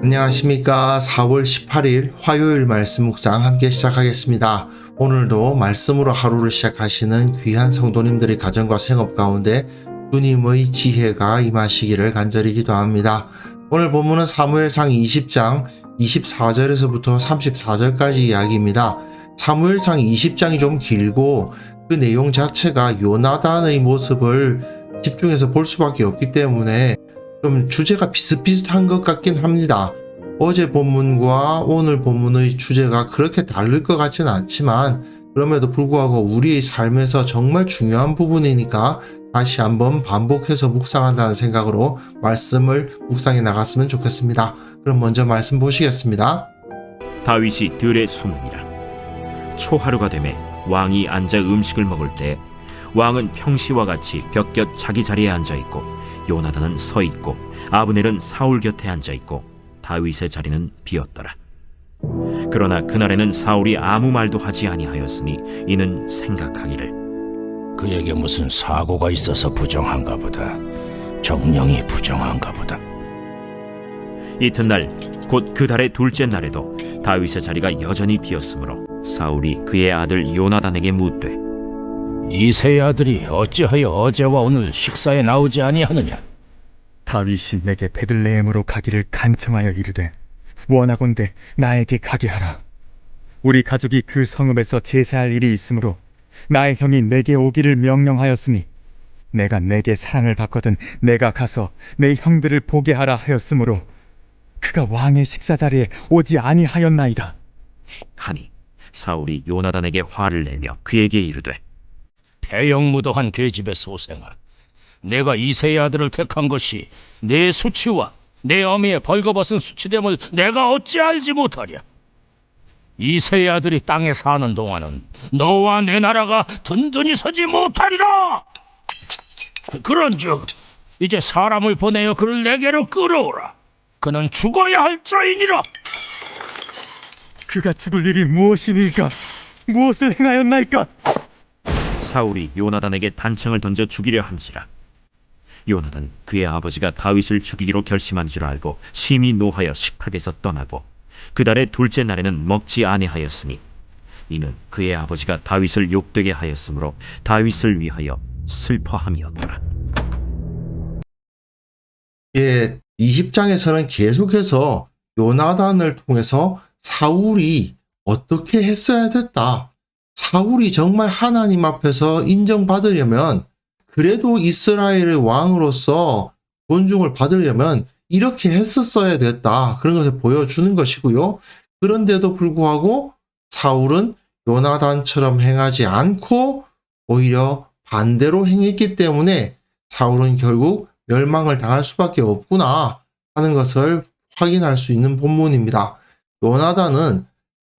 안녕하십니까. 4월 18일 화요일 말씀 묵상 함께 시작하겠습니다. 오늘도 말씀으로 하루를 시작하시는 귀한 성도님들의 가정과 생업 가운데 주님의 지혜가 임하시기를 간절히 기도합니다. 오늘 본문은 사무엘상 20장 24절에서부터 34절까지 이야기입니다. 사무엘상 20장이 좀 길고 그 내용 자체가 요나단의 모습을 집중해서 볼 수밖에 없기 때문에 좀 주제가 비슷비슷한 것 같긴 합니다. 어제 본문과 오늘 본문의 주제가 그렇게 다를 것 같지는 않지만 그럼에도 불구하고 우리의 삶에서 정말 중요한 부분이니까 다시 한번 반복해서 묵상한다는 생각으로 말씀을 묵상해 나갔으면 좋겠습니다. 그럼 먼저 말씀 보시겠습니다. 다윗이 들에 숨으니라. 초하루가 되매 왕이 앉아 음식을 먹을 때 왕은 평시와 같이 벽곁 자기 자리에 앉아 있고 요나단은 서 있고 아브넬은 사울 곁에 앉아 있고 다윗의 자리는 비었더라. 그러나 그날에는 사울이 아무 말도 하지 아니하였으니 이는 생각하기를 그에게 무슨 사고가 있어서 부정한가 보다. 정령이 부정한가 보다. 이튿날 곧 그 달의 둘째 날에도 다윗의 자리가 여전히 비었으므로 사울이 그의 아들 요나단에게 묻되 이새의 아들이 어찌하여 어제와 오늘 식사에 나오지 아니하느냐? 다윗이 내게 베들레헴으로 가기를 간청하여 이르되 원하건대 나에게 가게 하라. 우리 가족이 그 성읍에서 제사할 일이 있으므로 나의 형이 내게 오기를 명령하였으니 내가 내게 사랑을 받거든 내가 가서 내 형들을 보게 하라 하였으므로 그가 왕의 식사 자리에 오지 아니하였나이다 하니 사울이 요나단에게 화를 내며 그에게 이르되 배영무도한 계집의 소생아, 내가 이새의 아들을 택한 것이 내 수치와 내 어미의 벌거벗은 수치됨을 내가 어찌 알지 못하랴? 이새의 아들이 땅에 사는 동안은 너와 내 나라가 든든히 서지 못하리라. 그런즉 이제 사람을 보내어 그를 내게로 끌어오라. 그는 죽어야 할 자이니라. 그가 죽을 일이 무엇이니까 무엇을 행하였나이까? 사울이 요나단에게 단창을 던져 죽이려 한지라. 요나단 그의 아버지가 다윗을 죽이기로 결심한 줄 알고 심히 노하여 식탁에서 떠나고 그 달의 둘째 날에는 먹지 아니하였으니 이는 그의 아버지가 다윗을 욕되게 하였으므로 다윗을 위하여 슬퍼함이었더라. 20장에서는 계속해서 요나단을 통해서 사울이 어떻게 했어야 됐다. 사울이 정말 하나님 앞에서 인정받으려면 그래도 이스라엘의 왕으로서 존중을 받으려면 이렇게 했었어야 됐다. 그런 것을 보여주는 것이고요. 그런데도 불구하고 사울은 요나단처럼 행하지 않고 오히려 반대로 행했기 때문에 사울은 결국 멸망을 당할 수밖에 없구나 하는 것을 확인할 수 있는 본문입니다. 요나단은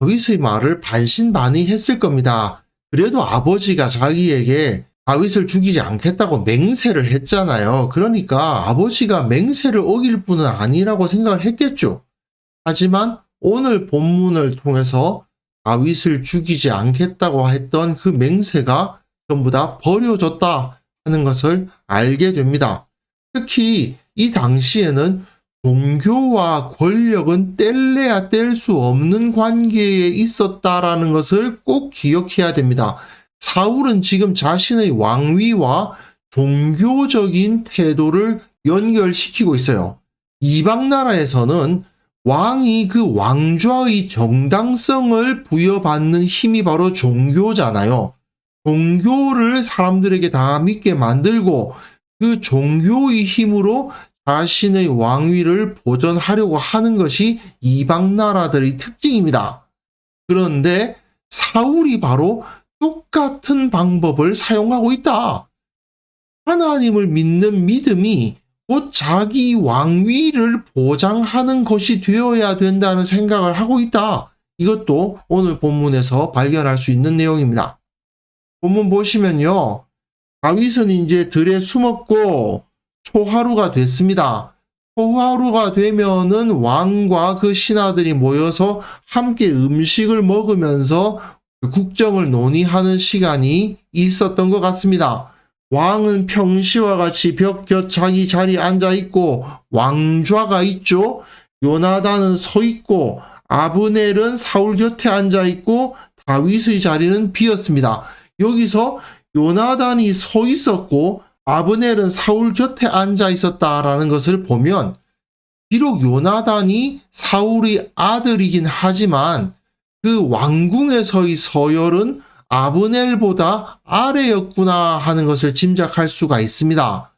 다윗의 말을 반신반의했을 겁니다. 그래도 아버지가 자기에게 다윗을 죽이지 않겠다고 맹세를 했잖아요. 그러니까 아버지가 맹세를 어길 뿐은 아니라고 생각을 했겠죠. 하지만 오늘 본문을 통해서 다윗을 죽이지 않겠다고 했던 그 맹세가 전부 다 버려졌다 하는 것을 알게 됩니다. 특히 이 당시에는 종교와 권력은 뗄래야 뗄 수 없는 관계에 있었다라는 것을 꼭 기억해야 됩니다. 사울은 지금 자신의 왕위와 종교적인 태도를 연결시키고 있어요. 이방 나라에서는 왕이 그 왕좌의 정당성을 부여받는 힘이 바로 종교잖아요. 종교를 사람들에게 다 믿게 만들고 그 종교의 힘으로 자신의 왕위를 보존하려고 하는 것이 이방 나라들의 특징입니다. 그런데 사울이 바로 똑같은 방법을 사용하고 있다. 하나님을 믿는 믿음이 곧 자기 왕위를 보장하는 것이 되어야 된다는 생각을 하고 있다. 이것도 오늘 본문에서 발견할 수 있는 내용입니다. 본문 보시면요. 다윗은 이제 들에 숨었고 초하루가 됐습니다. 초하루가 되면은 왕과 그 신하들이 모여서 함께 음식을 먹으면서 국정을 논의하는 시간이 있었던 것 같습니다. 왕은 평시와 같이 벽 곁 자기 자리에 앉아 있고 왕좌가 있죠. 요나단은 서 있고 아브넬은 사울 곁에 앉아 있고 다윗의 자리는 비었습니다. 여기서 요나단이 서 있었고 아브넬은 사울 곁에 앉아 있었다라는 것을 보면 비록 요나단이 사울의 아들이긴 하지만 그 왕궁에서의 서열은 아브넬보다 아래였구나 하는 것을 짐작할 수가 있습니다.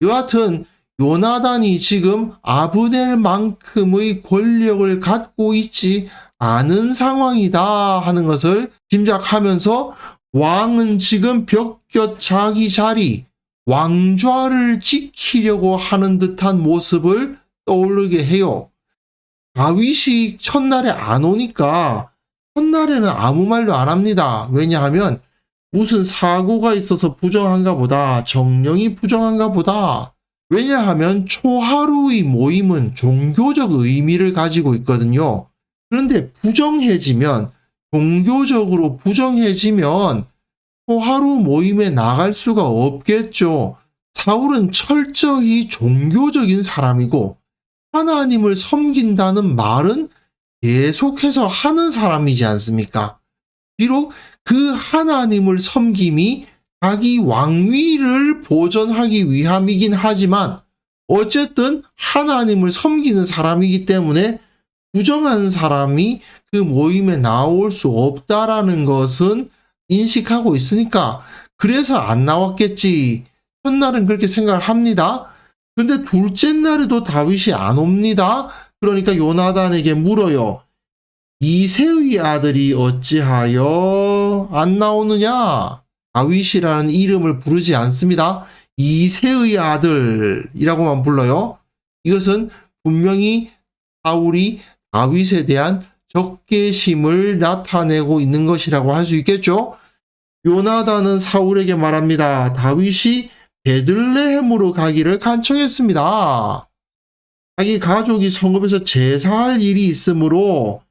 여하튼 요나단이 지금 아브넬만큼의 권력을 갖고 있지 않은 상황이다 하는 것을 짐작하면서 왕은 지금 벽곁 자기 자리, 왕좌를 지키려고 하는 듯한 모습을 떠오르게 해요. 다윗이 첫날에 안 오니까 첫날에는 아무 말도 안 합니다. 왜냐하면 무슨 사고가 있어서 부정한가 보다, 정령이 부정한가 보다. 왜냐하면 초하루의 모임은 종교적 의미를 가지고 있거든요. 그런데 부정해지면, 종교적으로 부정해지면 초하루 모임에 나갈 수가 없겠죠. 사울은 철저히 종교적인 사람이고 하나님을 섬긴다는 말은 계속해서 하는 사람이지 않습니까? 비록 그 하나님을 섬김이 자기 왕위를 보존하기 위함이긴 하지만 어쨌든 하나님을 섬기는 사람이기 때문에 부정한 사람이 그 모임에 나올 수 없다라는 것은 인식하고 있으니까 그래서 안 나왔겠지. 첫날은 그렇게 생각을 합니다. 근데 둘째 날에도 다윗이 안 옵니다. 그러니까 요나단에게 물어요. 이새의 아들이 어찌하여 안 나오느냐? 다윗이라는 이름을 부르지 않습니다. 이새의 아들이라고만 불러요. 이것은 분명히 사울이 다윗에 대한 적개심을 나타내고 있는 것이라고 할 수 있겠죠. 요나단은 사울에게 말합니다. 다윗이 베들레헴으로 가기를 간청했습니다. 자기 가족이 성읍에서 제사할 일이 있으므로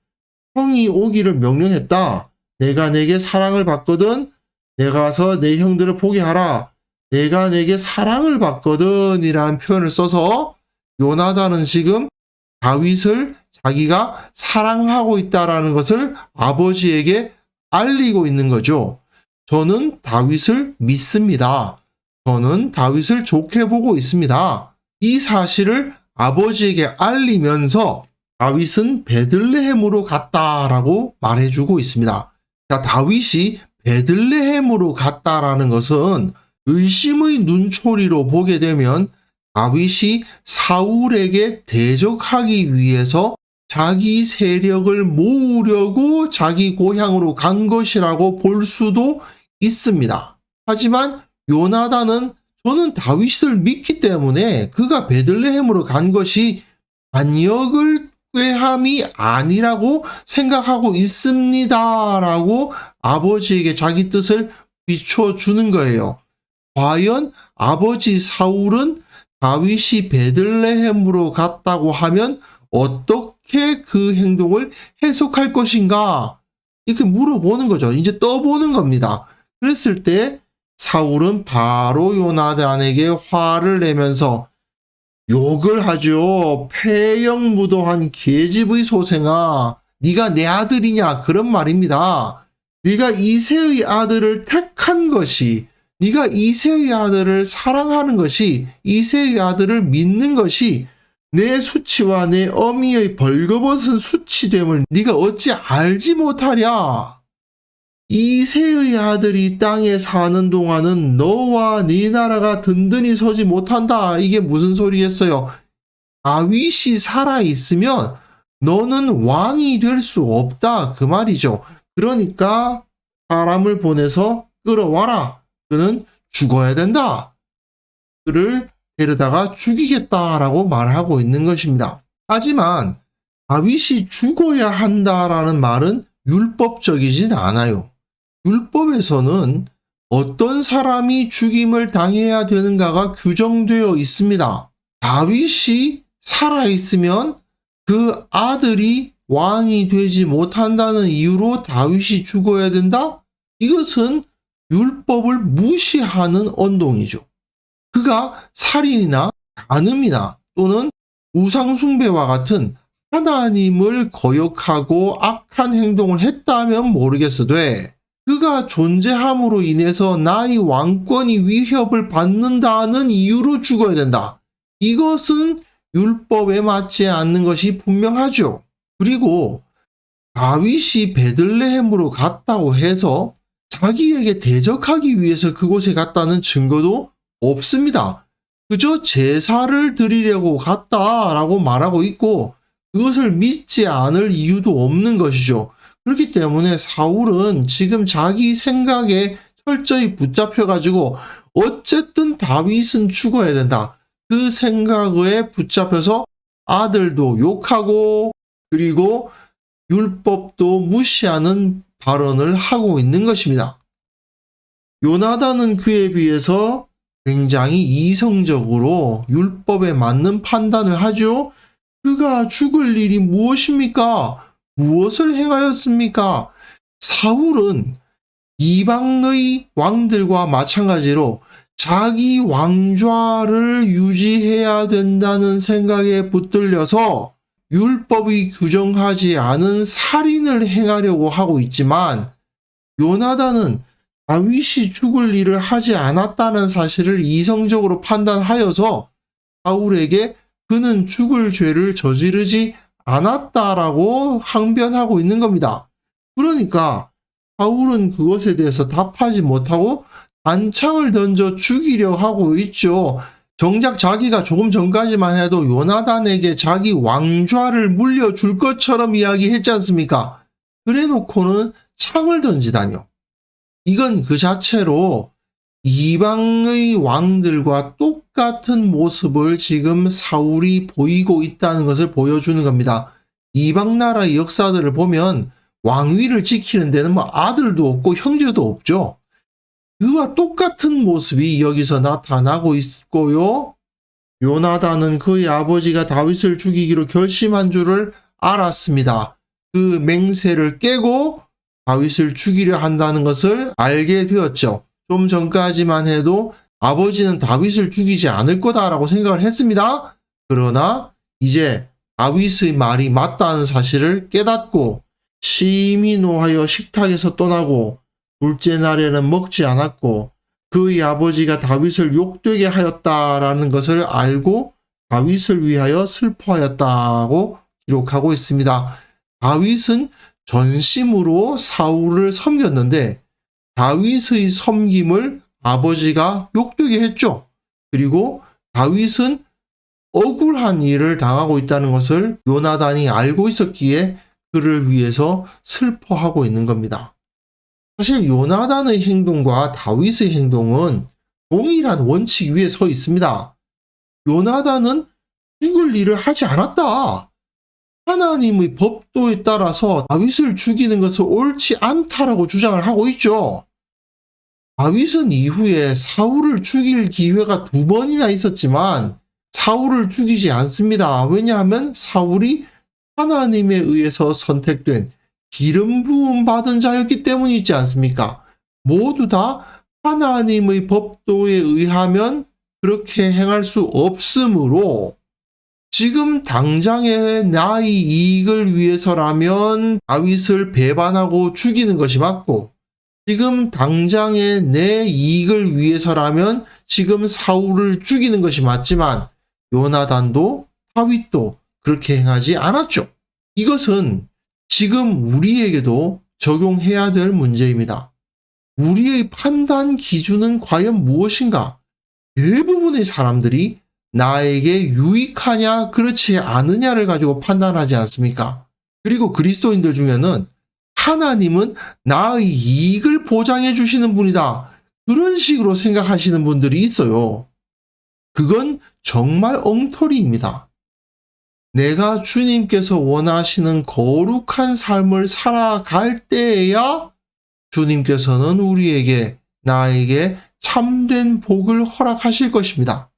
형이 오기를 명령했다. 내가 내게 사랑을 받거든. 내가 가서 내 형들을 보게 하라. 내가 내게 사랑을 받거든 이라는 표현을 써서 요나단은 지금 다윗을 자기가 사랑하고 있다라는 것을 아버지에게 알리고 있는 거죠. 저는 다윗을 믿습니다. 저는 다윗을 좋게 보고 있습니다. 이 사실을 아버지에게 알리면서 다윗은 베들레헴으로 갔다라고 말해주고 있습니다. 자, 다윗이 베들레헴으로 갔다라는 것은 의심의 눈초리로 보게 되면 다윗이 사울에게 대적하기 위해서 자기 세력을 모으려고 자기 고향으로 간 것이라고 볼 수도 있습니다. 하지만 요나단은 저는 다윗을 믿기 때문에 그가 베들레헴으로 간 것이 반역을 꾀함이 아니라고 생각하고 있습니다. 라고 아버지에게 자기 뜻을 비춰주는 거예요. 과연 아버지 사울은 다윗이 베들레헴으로 갔다고 하면 어떻게 그 행동을 해석할 것인가? 이렇게 물어보는 거죠. 이제 떠보는 겁니다. 그랬을 때 사울은 바로 요나단에게 화를 내면서 욕을 하죠. 폐영무도한 계집의 소생아, 네가 내 아들이냐? 그런 말입니다. 네가 이새의 아들을 택한 것이, 네가 이새의 아들을 사랑하는 것이, 이새의 아들을 믿는 것이 내 수치와 내 어미의 벌거벗은 수치됨을 네가 어찌 알지 못하랴? 이새의 아들이 땅에 사는 동안은 너와 네 나라가 든든히 서지 못한다. 이게 무슨 소리겠어요? 다윗이 살아있으면 너는 왕이 될 수 없다. 그 말이죠. 그러니까 사람을 보내서 끌어와라. 그는 죽어야 된다. 그를 데려다가 죽이겠다라고 말하고 있는 것입니다. 하지만 다윗이 죽어야 한다라는 말은 율법적이진 않아요. 율법에서는 어떤 사람이 죽임을 당해야 되는가가 규정되어 있습니다. 다윗이 살아있으면 그 아들이 왕이 되지 못한다는 이유로 다윗이 죽어야 된다? 이것은 율법을 무시하는 언동이죠. 그가 살인이나 간음이나 또는 우상숭배와 같은 하나님을 거역하고 악한 행동을 했다면 모르겠으되 그가 존재함으로 인해서 나의 왕권이 위협을 받는다는 이유로 죽어야 된다. 이것은 율법에 맞지 않는 것이 분명하죠. 그리고 다윗이 베들레헴으로 갔다고 해서 자기에게 대적하기 위해서 그곳에 갔다는 증거도 없습니다. 그저 제사를 드리려고 갔다라고 말하고 있고 그것을 믿지 않을 이유도 없는 것이죠. 그렇기 때문에 사울은 지금 자기 생각에 철저히 붙잡혀가지고 어쨌든 다윗은 죽어야 된다. 그 생각에 붙잡혀서 아들도 욕하고 그리고 율법도 무시하는 발언을 하고 있는 것입니다. 요나단은 그에 비해서 굉장히 이성적으로 율법에 맞는 판단을 하죠. 그가 죽을 일이 무엇입니까? 무엇을 행하였습니까? 사울은 이방의 왕들과 마찬가지로 자기 왕좌를 유지해야 된다는 생각에 붙들려서 율법이 규정하지 않은 살인을 행하려고 하고 있지만 요나단은 다윗이 죽을 일을 하지 않았다는 사실을 이성적으로 판단하여서 사울에게 그는 죽을 죄를 저지르지 않았다라고 항변하고 있는 겁니다. 그러니까 사울은 그것에 대해서 답하지 못하고 단창을 던져 죽이려 하고 있죠. 정작 자기가 조금 전까지만 해도 요나단에게 자기 왕좌를 물려줄 것처럼 이야기했지 않습니까? 그래놓고는 창을 던지다뇨. 이건 그 자체로 이방의 왕들과 똑같은 모습을 지금 사울이 보이고 있다는 것을 보여주는 겁니다. 이방 나라의 역사들을 보면 왕위를 지키는 데는 뭐 아들도 없고 형제도 없죠. 그와 똑같은 모습이 여기서 나타나고 있고요. 요나단은 그의 아버지가 다윗을 죽이기로 결심한 줄을 알았습니다. 그 맹세를 깨고 다윗을 죽이려 한다는 것을 알게 되었죠. 좀 전까지만 해도 아버지는 다윗을 죽이지 않을 거다라고 생각을 했습니다. 그러나 이제 다윗의 말이 맞다는 사실을 깨닫고 심히 노하여 식탁에서 떠나고 둘째 날에는 먹지 않았고 그의 아버지가 다윗을 욕되게 하였다라는 것을 알고 다윗을 위하여 슬퍼하였다고 기록하고 있습니다. 다윗은 전심으로 사울을 섬겼는데 다윗의 섬김을 아버지가 욕되게 했죠. 그리고 다윗은 억울한 일을 당하고 있다는 것을 요나단이 알고 있었기에 그를 위해서 슬퍼하고 있는 겁니다. 사실 요나단의 행동과 다윗의 행동은 동일한 원칙 위에 서 있습니다. 요나단은 죽을 일을 하지 않았다. 하나님의 법도에 따라서 다윗을 죽이는 것은 옳지 않다라고 주장을 하고 있죠. 다윗은 이후에 사울을 죽일 기회가 2번이나 있었지만 사울을 죽이지 않습니다. 왜냐하면 사울이 하나님에 의해서 선택된 기름 부음 받은 자였기 때문이지 않습니까? 모두 다 하나님의 법도에 의하면 그렇게 행할 수 없으므로 지금 당장의 나의 이익을 위해서라면 다윗을 배반하고 죽이는 것이 맞고 지금 당장의 내 이익을 위해서라면 지금 사울을 죽이는 것이 맞지만 요나단도 다윗도 그렇게 행하지 않았죠. 이것은 지금 우리에게도 적용해야 될 문제입니다. 우리의 판단 기준은 과연 무엇인가? 대부분의 사람들이 나에게 유익하냐 그렇지 않으냐를 가지고 판단하지 않습니까? 그리고 그리스도인들 중에는 하나님은 나의 이익을 보장해 주시는 분이다. 그런 식으로 생각하시는 분들이 있어요. 그건 정말 엉터리입니다. 내가 주님께서 원하시는 거룩한 삶을 살아갈 때에야 주님께서는 우리에게, 나에게 참된 복을 허락하실 것입니다.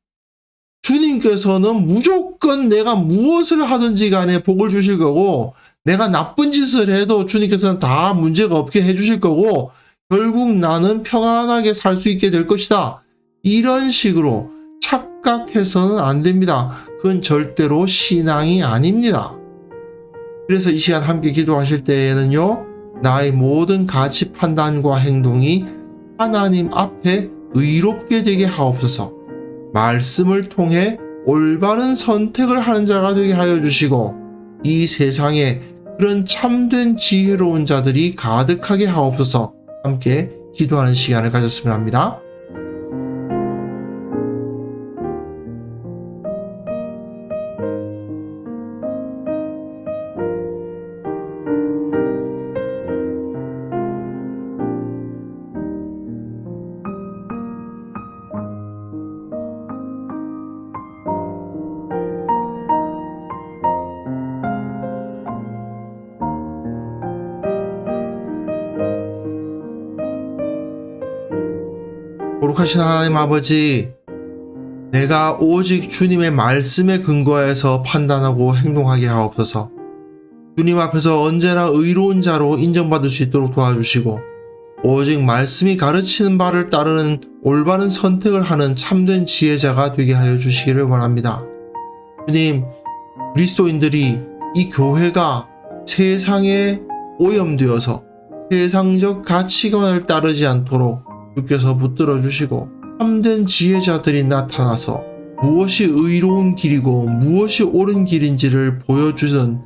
주님께서는 무조건 내가 무엇을 하든지 간에 복을 주실 거고 내가 나쁜 짓을 해도 주님께서는 다 문제가 없게 해주실 거고 결국 나는 평안하게 살 수 있게 될 것이다. 이런 식으로 착각해서는 안 됩니다. 그건 절대로 신앙이 아닙니다. 그래서 이 시간 함께 기도하실 때에는요, 나의 모든 가치 판단과 행동이 하나님 앞에 의롭게 되게 하옵소서. 말씀을 통해 올바른 선택을 하는 자가 되게 하여 주시고, 이 세상에 그런 참된 지혜로운 자들이 가득하게 하옵소서. 함께 기도하는 시간을 가졌으면 합니다. 거룩하신 하나님 아버지, 내가 오직 주님의 말씀에 근거해서 판단하고 행동하게 하옵소서. 주님 앞에서 언제나 의로운 자로 인정받을 수 있도록 도와주시고, 오직 말씀이 가르치는 바를 따르는 올바른 선택을 하는 참된 지혜자가 되게 하여 주시기를 원합니다. 주님, 그리스도인들이 이 교회가 세상에 오염되어서 세상적 가치관을 따르지 않도록 주께서 붙들어 주시고, 참된 지혜자들이 나타나서 무엇이 의로운 길이고 무엇이 옳은 길인지를 보여주던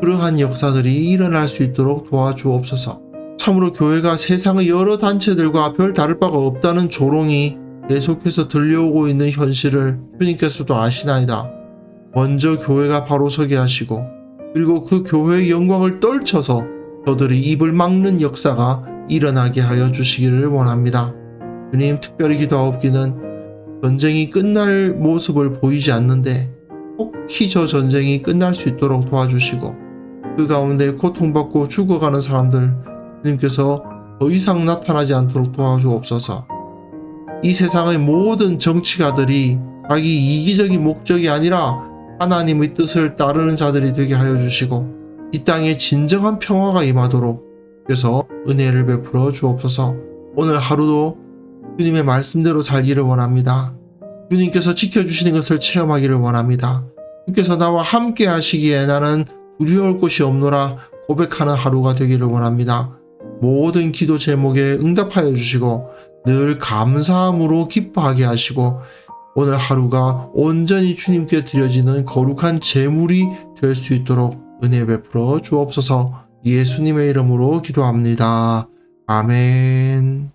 그러한 역사들이 일어날 수 있도록 도와주옵소서. 참으로 교회가 세상의 여러 단체들과 별 다를 바가 없다는 조롱이 계속해서 들려오고 있는 현실을 주님께서도 아시나이다. 먼저 교회가 바로 서게 하시고, 그리고 그 교회의 영광을 떨쳐서 저들이 입을 막는 역사가 일어나게 하여 주시기를 원합니다. 주님, 특별히 기도하옵기는 전쟁이 끝날 모습을 보이지 않는데 혹히 저 전쟁이 끝날 수 있도록 도와주시고, 그 가운데 고통받고 죽어가는 사람들 주님께서 더 이상 나타나지 않도록 도와주옵소서. 이 세상의 모든 정치가들이 자기 이기적인 목적이 아니라 하나님의 뜻을 따르는 자들이 되게 하여 주시고, 이 땅에 진정한 평화가 임하도록 주께서 은혜를 베풀어 주옵소서. 오늘 하루도 주님의 말씀대로 살기를 원합니다. 주님께서 지켜주시는 것을 체험하기를 원합니다. 주께서 나와 함께 하시기에 나는 두려울 곳이 없노라 고백하는 하루가 되기를 원합니다. 모든 기도 제목에 응답하여 주시고 늘 감사함으로 기뻐하게 하시고, 오늘 하루가 온전히 주님께 드려지는 거룩한 제물이 될 수 있도록 은혜 베풀어 주옵소서. 예수님의 이름으로 기도합니다. 아멘.